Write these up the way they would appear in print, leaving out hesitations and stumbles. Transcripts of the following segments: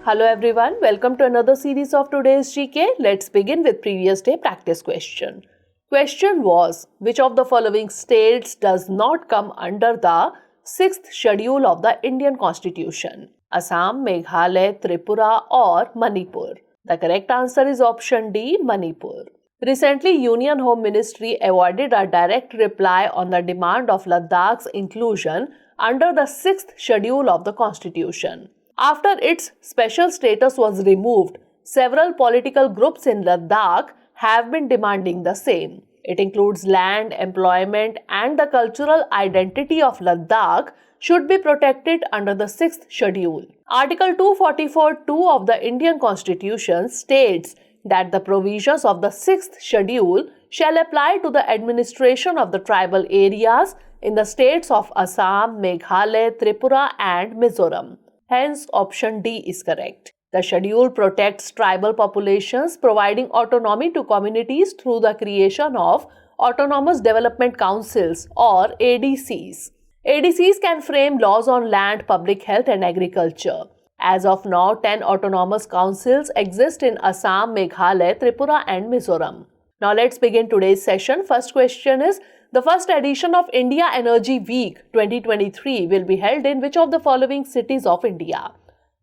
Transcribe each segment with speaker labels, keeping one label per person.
Speaker 1: Hello everyone, welcome to another series of today's GK. Let's begin with previous day practice question. Question was, which of the following states does not come under the 6th schedule of the Indian Constitution? Assam, Meghalaya, Tripura or Manipur? The correct answer is option D, Manipur. Recently, Union Home Ministry avoided a direct reply on the demand of Ladakh's inclusion under the 6th schedule of the Constitution. After its special status was removed, several political groups in Ladakh have been demanding the same. It includes land, employment, and the cultural identity of Ladakh should be protected under the 6th schedule. Article 244(2) of the Indian Constitution states that the provisions of the 6th schedule shall apply to the administration of the tribal areas in the states of Assam, Meghalaya, Tripura, and Mizoram. Hence, option D is correct. The schedule protects tribal populations, providing autonomy to communities through the creation of Autonomous Development Councils or ADCs. ADCs can frame laws on land, public health, and agriculture. As of now, 10 autonomous councils exist in Assam, Meghalaya, Tripura, and Mizoram. Now let's begin today's session. First question is, the first edition of India Energy Week 2023 will be held in which of the following cities of India?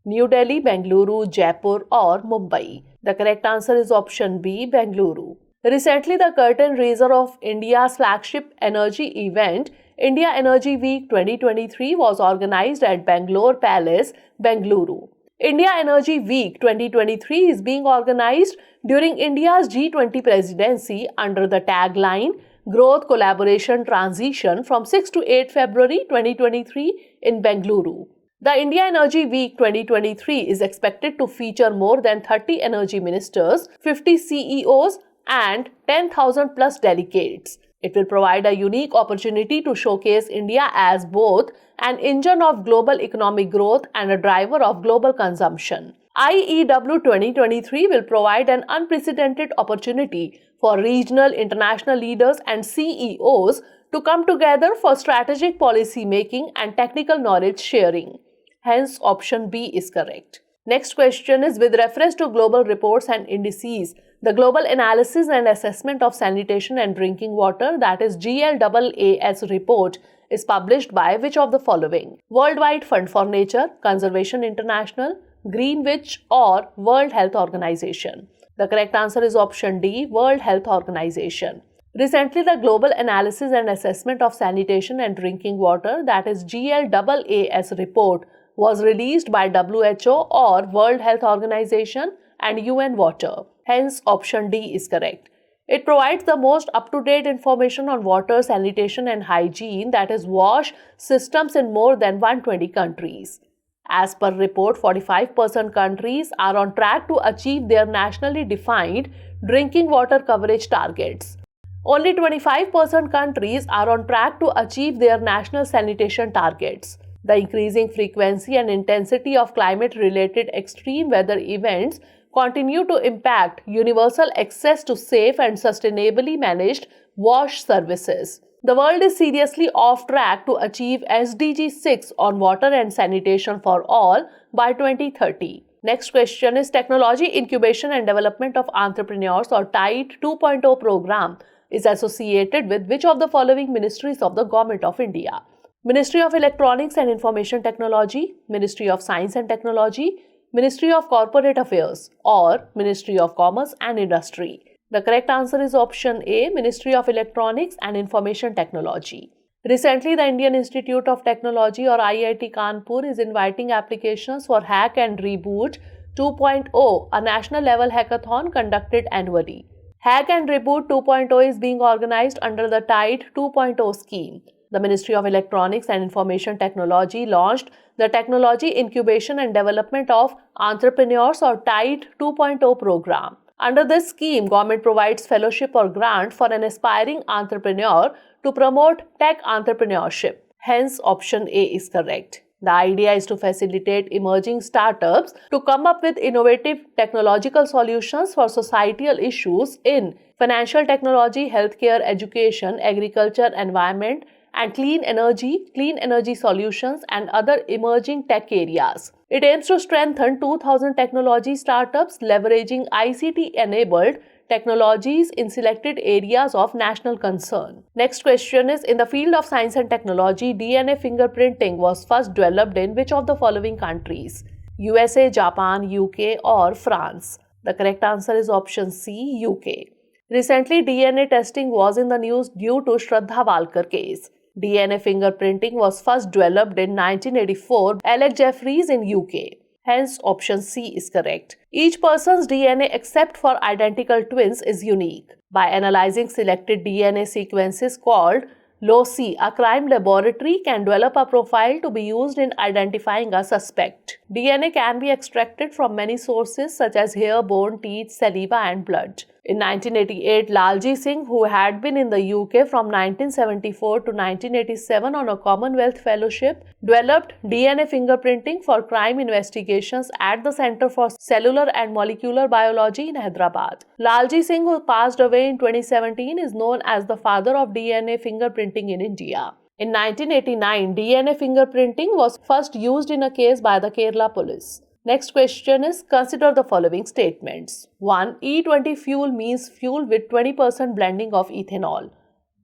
Speaker 1: New Delhi, Bengaluru, Jaipur or Mumbai? The correct answer is option B, Bengaluru. Recently, the curtain raiser of India's flagship energy event, India Energy Week 2023, was organized at Bangalore Palace, Bengaluru. India Energy Week 2023 is being organized during India's G20 presidency under the tagline Growth, Collaboration, Transition from 6 to 8 February 2023 in Bengaluru. The India Energy Week 2023 is expected to feature more than 30 energy ministers, 50 CEOs, and 10,000 plus delegates. It will provide a unique opportunity to showcase India as both an engine of global economic growth and a driver of global consumption. IEW 2023 will provide an unprecedented opportunity for regional, international leaders and CEOs to come together for strategic policy making and technical knowledge sharing. Hence, option B is correct. Next question is, with reference to global reports and indices, the Global Analysis and Assessment of Sanitation and Drinking Water, that is GLAAS report, is published by which of the following? Worldwide Fund for Nature, Conservation International, Greenwich or World Health Organization? The correct answer is option D, World Health Organization. Recently, the Global Analysis and Assessment of Sanitation and Drinking Water, that is GLAAS report, was released by WHO or World Health Organization and UN Water. Hence, option D is correct. It provides the most up-to-date information on water, sanitation and hygiene, that is WASH, systems in more than 120 countries. As per report, 45% countries are on track to achieve their nationally defined drinking water coverage targets. Only 25% countries are on track to achieve their national sanitation targets. The increasing frequency and intensity of climate-related extreme weather events continue to impact universal access to safe and sustainably managed WASH services. The world is seriously off track to achieve SDG 6 on water and sanitation for all by 2030. Next question is, Technology Incubation and Development of Entrepreneurs or TIDE 2.0 program is associated with which of the following ministries of the Government of India? Ministry of Electronics and Information Technology, Ministry of Science and Technology, Ministry of Corporate Affairs or Ministry of Commerce and Industry? The correct answer is option A, Ministry of Electronics and Information Technology. Recently, the Indian Institute of Technology or IIT Kanpur is inviting applications for Hack and Reboot 2.0, a national level hackathon conducted annually. Hack and Reboot 2.0 is being organized under the TIDE 2.0 scheme. The Ministry of Electronics and Information Technology launched the Technology Incubation and Development of Entrepreneurs or TIDE 2.0 program. Under this scheme, government provides fellowship or grant for an aspiring entrepreneur to promote tech entrepreneurship. Hence, option A is correct. The idea is to facilitate emerging startups to come up with innovative technological solutions for societal issues in financial technology, healthcare, education, agriculture, environment, and clean energy solutions, and other emerging tech areas. It aims to strengthen 2,000 technology startups leveraging ICT-enabled technologies in selected areas of national concern. Next question is, in the field of science and technology, DNA fingerprinting was first developed in which of the following countries? USA, Japan, UK or France? The correct answer is option C, UK. Recently, DNA testing was in the news due to Shraddha Walkar case. DNA fingerprinting was first developed in 1984 by Alec Jeffreys in UK. Hence, option C is correct. Each person's DNA except for identical twins is unique. By analyzing selected DNA sequences called LOCI, a crime laboratory can develop a profile to be used in identifying a suspect. DNA can be extracted from many sources such as hair, bone, teeth, saliva and blood. In 1988, Lalji Singh, who had been in the UK from 1974 to 1987 on a Commonwealth Fellowship, developed DNA fingerprinting for crime investigations at the Center for Cellular and Molecular Biology in Hyderabad. Lalji Singh, who passed away in 2017, is known as the father of DNA fingerprinting in India. In 1989, DNA fingerprinting was first used in a case by the Kerala police. Next question is, consider the following statements. 1. E20 fuel means fuel with 20% blending of ethanol.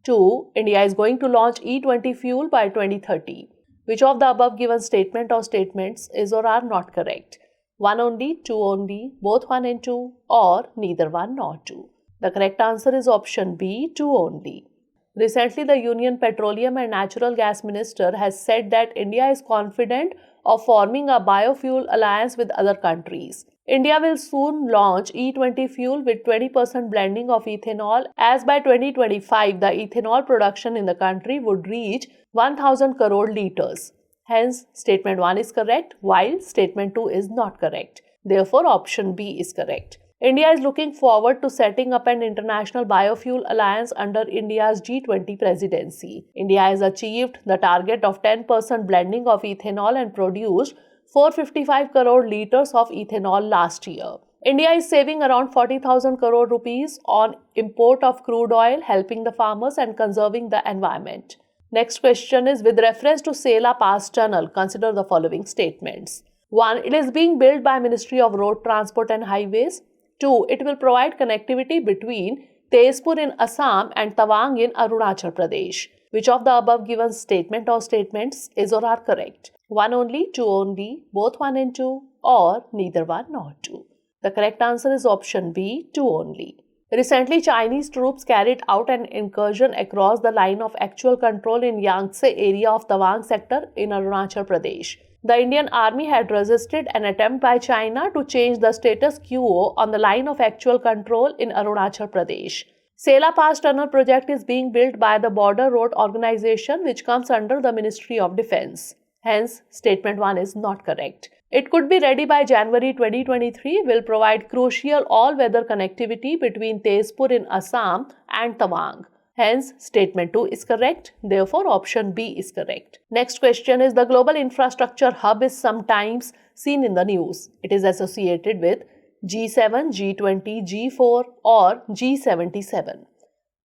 Speaker 1: 2. India is going to launch E20 fuel by 2030. Which of the above given statement or statements is or are not correct? 1 only, 2 only, both 1 and 2, or neither 1 nor 2. The correct answer is option B, 2 only. Recently, the Union Petroleum and Natural Gas Minister has said that India is confident of forming a biofuel alliance with other countries. India will soon launch E20 fuel with 20% blending of ethanol, as by 2025 the ethanol production in the country would reach 1000 crore litres. Hence, statement 1 is correct, while statement 2 is not correct. Therefore, option B is correct. India is looking forward to setting up an international biofuel alliance under India's G20 presidency. India has achieved the target of 10% blending of ethanol and produced 455 crore litres of ethanol last year. India is saving around 40,000 crore rupees on import of crude oil, helping the farmers and conserving the environment. Next question is, with reference to Sela Pass Tunnel, consider the following statements. 1. It is being built by Ministry of Road Transport and Highways. 2. It will provide connectivity between Tezpur in Assam and Tawang in Arunachal Pradesh. Which of the above given statement or statements is or are correct? 1 only, 2 only, both 1 and 2, or neither 1 nor 2. The correct answer is option B, 2 only. Recently, Chinese troops carried out an incursion across the line of actual control in Yangtze area of Tawang sector in Arunachal Pradesh. The Indian Army had resisted an attempt by China to change the status quo on the line of actual control in Arunachal Pradesh. Sela Pass Tunnel project is being built by the Border Road Organization, which comes under the Ministry of Defence. Hence, statement 1 is not correct. It could be ready by January 2023, will provide crucial all-weather connectivity between Tezpur in Assam and Tawang. Hence, statement 2 is correct. Therefore, option B is correct. Next question is, the Global Infrastructure Hub is sometimes seen in the news. It is associated with G7, G20, G4 or G77.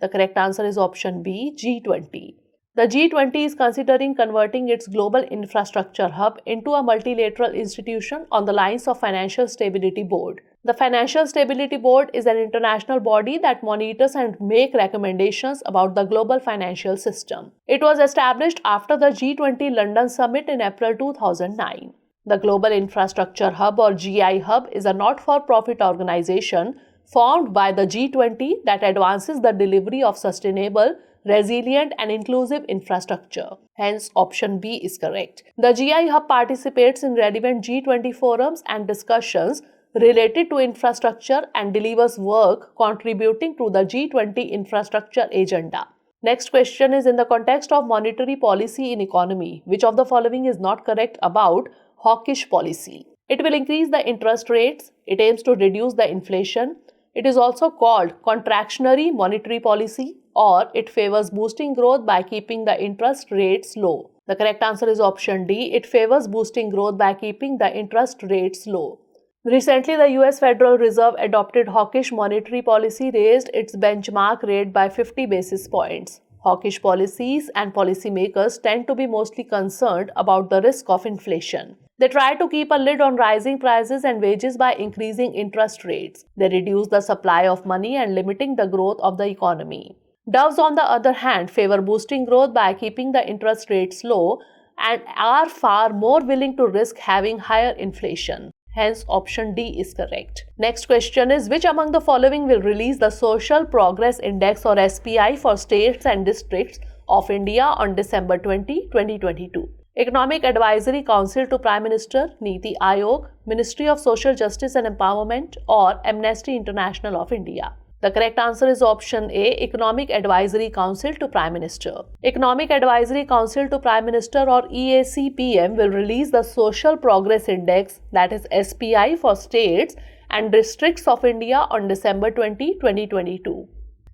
Speaker 1: The correct answer is option B, G20. The G20 is considering converting its Global Infrastructure Hub into a multilateral institution on the lines of Financial Stability Board. The Financial Stability Board is an international body that monitors and makes recommendations about the global financial system. It was established after the G20 London Summit in April 2009. The Global Infrastructure Hub or GI Hub is a not-for-profit organization formed by the G20 that advances the delivery of sustainable, resilient and inclusive infrastructure. Hence, option B is correct. The GI Hub participates in relevant G20 forums and discussions related to infrastructure and delivers work contributing to the G20 infrastructure agenda. Next question is, in the context of monetary policy in economy, which of the following is not correct about hawkish policy? It will increase the interest rates. It aims to reduce the inflation. It is also called contractionary monetary policy, or it favors boosting growth by keeping the interest rates low. The correct answer is option D. It favors boosting growth by keeping the interest rates low. Recently, the US Federal Reserve adopted hawkish monetary policy, raised its benchmark rate by 50 basis points. Hawkish policies and policymakers tend to be mostly concerned about the risk of inflation. They try to keep a lid on rising prices and wages by increasing interest rates. They reduce the supply of money and limiting the growth of the economy. Doves, on the other hand, favor boosting growth by keeping the interest rates low and are far more willing to risk having higher inflation. Hence, option D is correct. Next question is, which among the following will release the Social Progress Index or SPI for states and districts of India on December 20, 2022? Economic Advisory Council to Prime Minister, Niti Aayog, Ministry of Social Justice and Empowerment, or Amnesty International of India? The correct answer is option A, Economic Advisory Council to Prime Minister. Economic Advisory Council to Prime Minister or EACPM will release the Social Progress Index, that is SPI, for states and districts of India on December 20, 2022.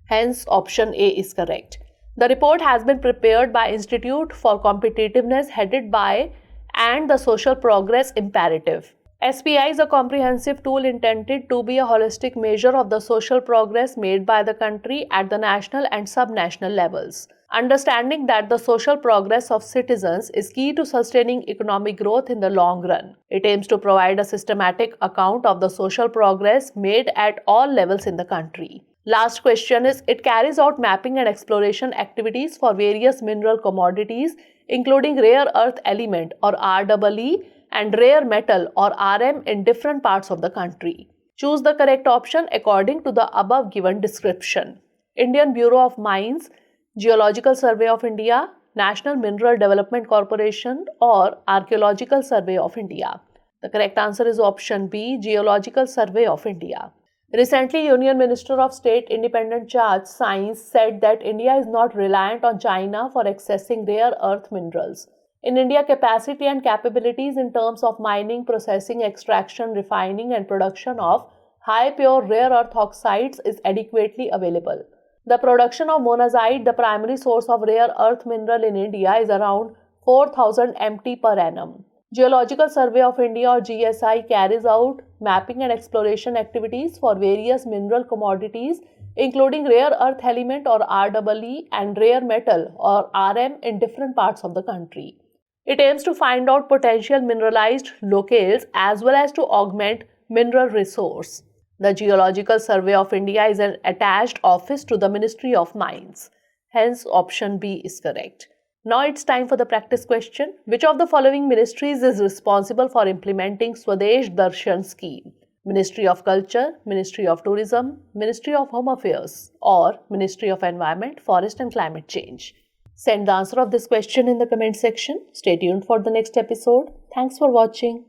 Speaker 1: Hence, option A is correct. The report has been prepared by Institute for Competitiveness headed by and the Social Progress Imperative. SPI is a comprehensive tool intended to be a holistic measure of the social progress made by the country at the national and subnational levels. Understanding that the social progress of citizens is key to sustaining economic growth in the long run. It aims to provide a systematic account of the social progress made at all levels in the country. Last question is, it carries out mapping and exploration activities for various mineral commodities, including rare earth element or REE, and rare metal or RM in different parts of the country. Choose the correct option according to the above given description. Indian Bureau of Mines, Geological Survey of India, National Mineral Development Corporation, or Archaeological Survey of India. The correct answer is option B, Geological Survey of India. Recently, Union Minister of State Independent Charge Science said that India is not reliant on China for accessing rare earth minerals. In India, capacity and capabilities in terms of mining, processing, extraction, refining and production of high pure rare earth oxides is adequately available. The production of monazite, the primary source of rare earth mineral in India, is around 4,000 MT per annum. Geological Survey of India or GSI carries out mapping and exploration activities for various mineral commodities including rare earth element or REE and rare metal or RM in different parts of the country. It aims to find out potential mineralized locales as well as to augment mineral resource. The Geological Survey of India is an attached office to the Ministry of Mines. Hence, option B is correct. Now it's time for the practice question. Which of the following ministries is responsible for implementing Swadesh Darshan scheme? Ministry of Culture, Ministry of Tourism, Ministry of Home Affairs, or Ministry of Environment, Forest and Climate Change? Send the answer of this question in the comment section. Stay tuned for the next episode. Thanks for watching.